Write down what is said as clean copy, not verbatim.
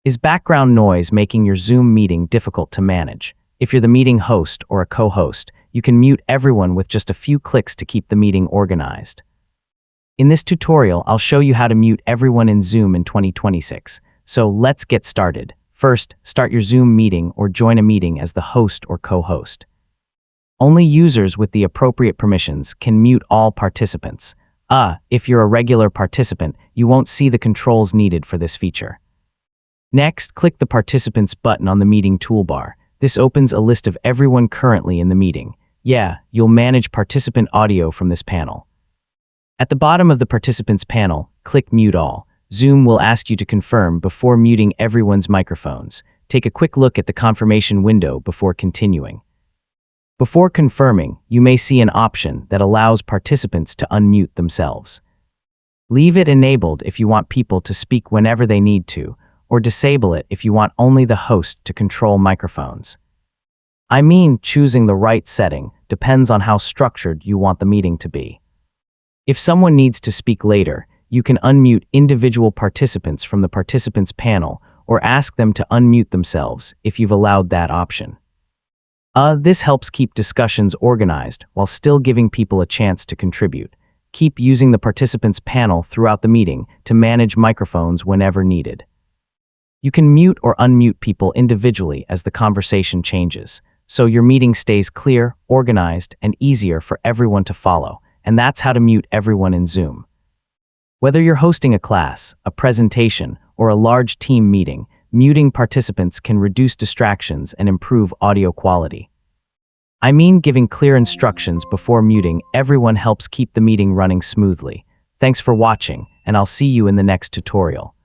Is background noise making your Zoom meeting difficult to manage? If you're the meeting host or a co-host, you can mute everyone with just a few clicks to keep the meeting organized. In this tutorial, I'll show you how to mute everyone in Zoom in 2026. So let's get started. First, start your Zoom meeting or join a meeting as the host or co-host. Only users with the appropriate permissions can mute all participants. If you're a regular participant, you won't see the controls needed for this feature. Next, click the Participants button on the meeting toolbar. This opens a list of everyone currently in the meeting. You'll manage participant audio from this panel. At the bottom of the Participants panel, click Mute All. Zoom will ask you to confirm before muting everyone's microphones. Take a quick look at the confirmation window before continuing. Before confirming, you may see an option that allows participants to unmute themselves. Leave it enabled if you want people to speak whenever they need to, or disable it if you want only the host to control microphones. Choosing the right setting depends on how structured you want the meeting to be. If someone needs to speak later, you can unmute individual participants from the Participants panel or ask them to unmute themselves if you've allowed that option. This helps keep discussions organized while still giving people a chance to contribute. Keep using the Participants panel throughout the meeting to manage microphones whenever needed. You can mute or unmute people individually as the conversation changes, so your meeting stays clear, organized, and easier for everyone to follow. And that's how to mute everyone in Zoom. Whether you're hosting a class, a presentation, or a large team meeting, muting participants can reduce distractions and improve audio quality. Giving clear instructions before muting everyone helps keep the meeting running smoothly. Thanks for watching, and I'll see you in the next tutorial.